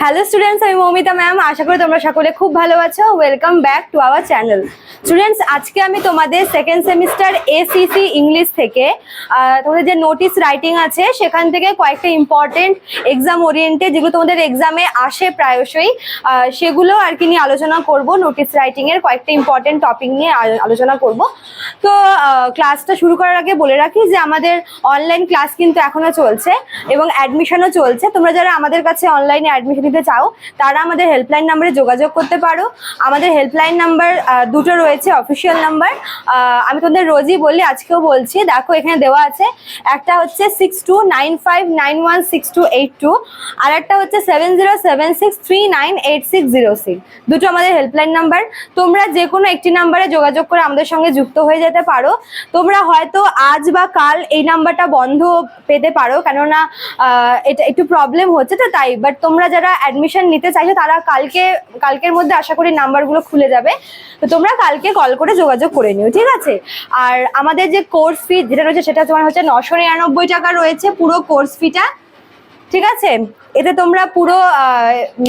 Hello students, আমি Moumita ma'am. আশা করি তোমরা সকলে খুব ভালো আছো। Welcome back to our channel. Students, আজকে আমি তোমাদের সেকেন্ড সেমিস্টার এসিসি ইংলিশ থেকে তোমাদের যে নোটিস রাইটিং আছে সেখান থেকে কয়েকটা ইম্পর্টেন্ট এক্সাম ওরিয়েন্টেড যেগুলো তোমাদের এক্সামে আসে প্রায়শই, সেগুলো আর কি নিয়ে আলোচনা করব। নোটিস রাইটিং এর কয়েকটা ইম্পর্টেন্ট টপিক নিয়ে আলোচনা করব। তো ক্লাসটা শুরু করার আগে বলে রাখি যে আমাদের অনলাইন ক্লাস কিন্তু এখনো চলছে এবং অ্যাডমিশনও চলছে। তোমরা যারা আমাদের কাছে অনলাইনে অ্যাডমিশন নিতে চাও তারা আমাদের হেল্পলাইন নাম্বারে যোগাযোগ করতে পারো। আমাদের হেল্পলাইন নাম্বার দুটো রয়েছে, অফিসিয়াল নাম্বার। আমি তোমাদের রোজই বলি, আজকেও বলছি। দেখো এখানে দেওয়া আছে, একটা হচ্ছে 6295916282, আর একটা হচ্ছে 7076398606। দুটো আমাদের হেল্পলাইন নাম্বার। তোমরা যে কোনো একটি নাম্বারে যোগাযোগ করে আমাদের সঙ্গে যুক্ত হয়ে যেতে পারো। তোমরা হয়তো আজ বা কাল এই নাম্বারটা বন্ধ পেতে পারো, কেননা এটা একটু প্রবলেম হচ্ছে, তো তাই। বাট তোমরা যারা অ্যাডমিশন নিতে চাইছো তারা কালকের মধ্যে আশা করি নাম্বারগুলো খুলে যাবে, তো তোমরা কালকে কল করে যোগাযোগ করে নিও, ঠিক আছে? আর আমাদের যে কোর্স ফি যেটা রয়েছে সেটা তোমার হচ্ছে 999 টাকা রয়েছে পুরো কোর্স ফিটা, ঠিক আছে? এতে তোমরা পুরো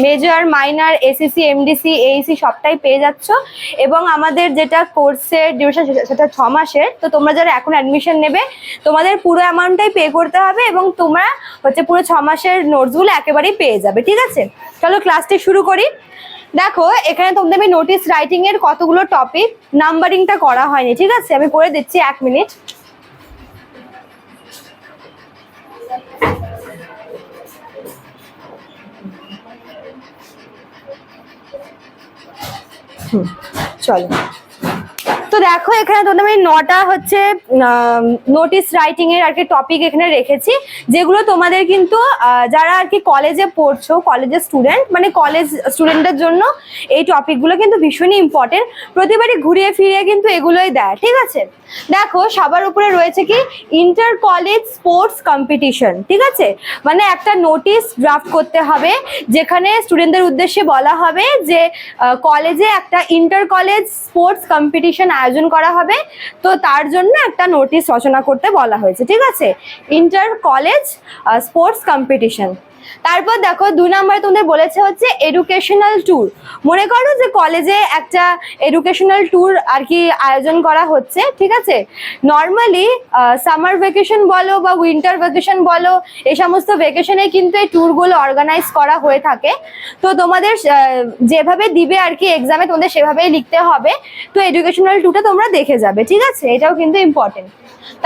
major, minor, ACC, MDC, Aisi সবটাই পেয়ে যাচ্ছ। এবং আমাদের যেটা কোর্সের ডিউরেশন সেটা 6 মাসের। তো তোমরা যারা এখন অ্যাডমিশন নেবে তোমাদের পুরো অ্যামাউন্টটাই পে করতে হবে এবং তোমরা হচ্ছে পুরো 6 মাসের নোটসগুলো একেবারেই পেয়ে যাবে, ঠিক আছে? চলো ক্লাসটি শুরু করি। দেখো এখানে তোমাদের আমি নোটিস রাইটিং এর কতগুলো টপিক, নাম্বারিংটা করা হয়নি, ঠিক আছে? আমি করে দিচ্ছি, 1 মিনিট। চলো, তো দেখো এখানে তোমাদের আমি 9টা হচ্ছে নোটিস রাইটিং এর আর কি টপিক এখানে রেখেছি, যেগুলো তোমাদের কিন্তু যারা আর কি কলেজে পড়ছো, কলেজের স্টুডেন্ট, মানে কলেজ স্টুডেন্টদের জন্য এই টপিকগুলো কিন্তু ভীষণই ইম্পর্টেন্ট। প্রতিবারই ঘুরিয়ে ফিরিয়ে কিন্তু এগুলোই দেয়, ঠিক আছে? দেখো সবার উপরে রয়েছে কি, ইন্টার কলেজ স্পোর্টস কম্পিটিশন, ঠিক আছে? মানে একটা নোটিশ ড্রাফট করতে হবে যেখানে স্টুডেন্টদের উদ্দেশ্যে বলা হবে যে কলেজে একটা ইন্টার কলেজ স্পোর্টস কম্পিটিশন আয়োজন করা হবে, তো তার জন্য একটা নোটিশ রচনা করতে বলা হয়েছে, ঠিক আছে? Inter college sports competition. তারপর দেখো 2 নম্বরে তোমাদের বলেছে হচ্ছে এডুকেশনাল ট্যুর। মনে করো যে কলেজে একটা এডুকেশনাল ট্যুর আর কি আয়োজন করা হচ্ছে, ঠিক আছে? নর্মালি সামার ভ্যাকেশন বলো বা উইন্টার ভ্যাকেশন বলো, এই সমস্ত ভ্যাকেশনে কিন্তু এই ট্যুরগুলো অর্গানাইজ করা হয়ে থাকে। তো তোমাদের যেভাবে দিবে আর কি এক্সামে তোমাদের সেভাবেই লিখতে হবে। তো এডুকেশনাল ট্যুরটা তোমরা দেখে যাবে, ঠিক আছে? এটাও কিন্তু ইম্পর্টেন্ট।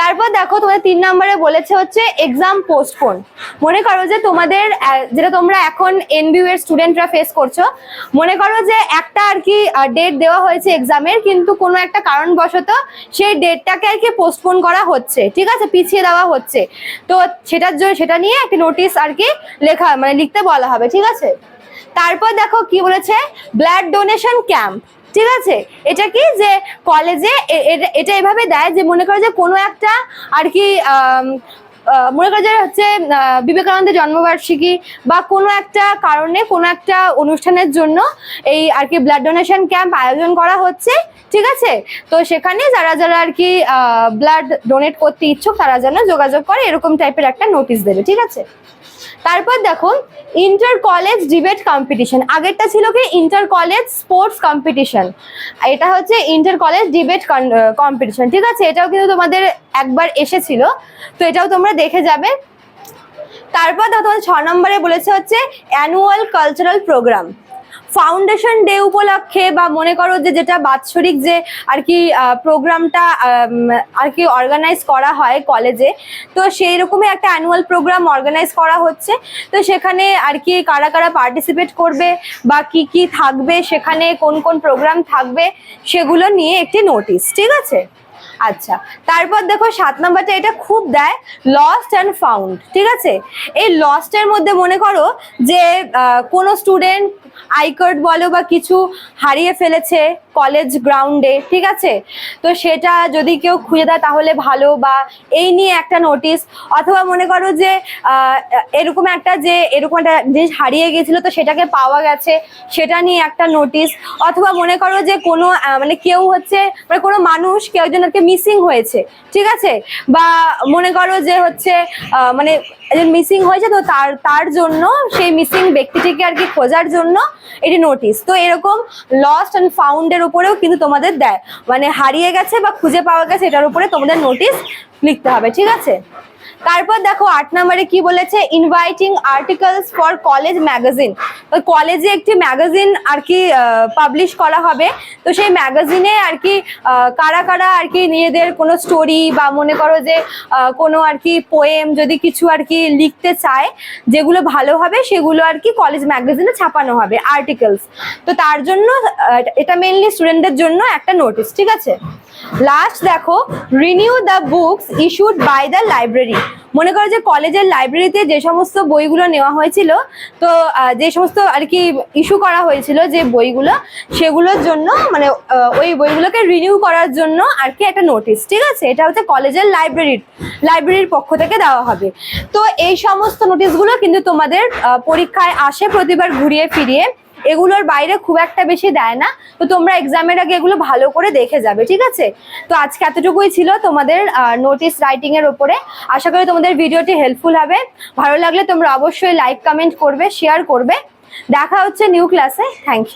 তারপর দেখো তোমাদের 3 নম্বরে বলেছে হচ্ছে এক্সাম পোস্টপোন। মনে করো যে তোমাদের যেটা তোমরা এখন এনবিইউ এর স্টুডেন্টরা ফেস করছো, মনে করো যে একটা আর কি ডেট দেওয়া হয়েছে এক্সামের, কিন্তু কোনো একটা কারণবশত সেই ডেটটাকে আর কি পোস্টপোন করা হচ্ছে, ঠিক আছে? পিছিয়ে দেওয়া হচ্ছে। তো সেটার জন্য সেটা নিয়ে একটা নোটিশ আর কি লিখতে বলা হবে, ঠিক আছে? তারপর দেখো কি বলেছে, ব্লাড ডোনেশন ক্যাম্প, ঠিক আছে? এটা কি, যে কলেজে এটা এভাবে দেয় যে মনে করো যে কোনো একটা আর কি মনে করো যে হচ্ছে বিবেকানন্দের জন্মবার্ষিকী বা কোনো একটা কারণে কোনো একটা অনুষ্ঠানের জন্য এই আর কি ব্লাড ডোনেশন ক্যাম্প আয়োজন করা হচ্ছে, ঠিক আছে? তো সেখানে যারা যারা আর কি ব্লাড ডোনেট করতে ইচ্ছুক তারা যেন যোগাযোগ করে, এরকম টাইপের একটা নোটিশ দেবে, ঠিক আছে? তারপর দেখো ইন্টার কলেজ ডিবেট কম্পিটিশন। আগেরটা ছিল কি ইন্টার কলেজ স্পোর্টস কম্পিটিশন, এটা হচ্ছে ইন্টার কলেজ ডিবেট কম্পিটিশন, ঠিক আছে? এটাও কিন্তু তোমাদের একবার এসেছিল, তো এটাও তোমরা দেখে যাবে। তারপর দেখো তোমাদের 6 নম্বরে বলেছে হচ্ছে annual cultural program. Foundation day উপলক্ষে বা মনে করো যে যেটা বাৎসরিক যে আর কি প্রোগ্রামটা আর কি অর্গানাইজ করা হয় কলেজে, তো সেই রকমই একটা অ্যানুয়াল প্রোগ্রাম অর্গানাইজ করা হচ্ছে। তো সেখানে আর কি কারা কারা পার্টিসিপেট করবে বা কি কি থাকবে, সেখানে কোন কোন প্রোগ্রাম থাকবে, সেগুলো নিয়ে একটি নোটিশ, ঠিক আছে? আচ্ছা, তারপর দেখো 7 নম্বরটা, এটা খুব দেয়, লস্ট অ্যান্ড ফাউন্ড, ঠিক আছে? এই লস্টের মধ্যে মনে করো যে কোনো স্টুডেন্ট আই কার্ড বলো বা কিছু হারিয়ে ফেলেছে কলেজ গ্রাউন্ডে, ঠিক আছে? তো সেটা যদি কেউ খুঁজে দেয় তাহলে ভালো, বা এই নিয়ে একটা নোটিশ। অথবা মনে করো যে এরকম একটা জিনিস হারিয়ে গেছিল, তো সেটাকে পাওয়া গেছে, সেটা নিয়ে একটা নোটিশ। অথবা মনে করো যে কোনো মানে কেউ হচ্ছে মানে কোনো মানুষ কেউ একজনকে মিসিং হয়েছে, ঠিক আছে, বা মনে করো যে হচ্ছে মানে মিসিং হয়েছে, তো তার জন্য সেই মিসিং ব্যক্তিটিকে আর কি খোঁজার জন্য এটি নোটিশ। তো এরকম লস্ট অ্যান্ড ফাউন্ডের উপরেও কিন্তু তোমাদের দেয়, মানে হারিয়ে গেছে বা খুঁজে পাওয়া গেছে এটার উপরে তোমাদের নোটিশ লিখতে হবে, ঠিক আছে। তারপর দেখো 8 নম্বরে কি বলেছে, inviting articles for college magazine. তো কলেজে একটি ম্যাগাজিন আর কি পাবলিশ করা হবে, তো সেই ম্যাগাজিনে আর কি কারা কারা আর কি নিজেদের কোনো স্টোরি বা মনে করো যে কোনো আর কি পোয়েম যদি কিছু আর কি লিখতে চায়, যেগুলো ভালো হবে সেগুলো আর কি কলেজ ম্যাগাজিনে ছাপানো হবে, আর্টিকেলস। তো তার জন্য এটা মেইনলি স্টুডেন্টদের জন্য একটা নোটিশ, ঠিক আছে। লাস্ট দেখো, renew the books issued by the library. মনে করো যে কলেজের লাইব্রেরিতে যে সমস্ত বইগুলো নেওয়া হয়েছিল, তো যে সমস্ত আর কি ইস্যু করা হয়েছিল যে বইগুলো, সেগুলোর জন্য মানে ওই বইগুলোকে রিনিউ করার জন্য আর কি একটা নোটিশ, ঠিক আছে। এটা হচ্ছে কলেজের লাইব্রেরির পক্ষ থেকে দেওয়া হবে। তো এই সমস্ত নোটিশগুলো কিন্তু তোমাদের পরীক্ষায় আসে প্রতিবার ঘুরিয়ে ফিরিয়ে, এগুলোর বাইরে খুব একটা বেশি দেয় না। তো তোমরা এক্সামের আগে এগুলো ভালো করে দেখে যাবে, ঠিক আছে। তো আজকে এতটুকুই ছিল তোমাদের নোটিশ রাইটিং এর উপরে। আশা করি তোমাদের ভিডিওটি হেল্পফুল হবে। ভালো লাগলে তোমরা অবশ্যই লাইক, কমেন্ট করবে, শেয়ার করবে। দেখা হচ্ছে নিউ ক্লাসে। Thank you.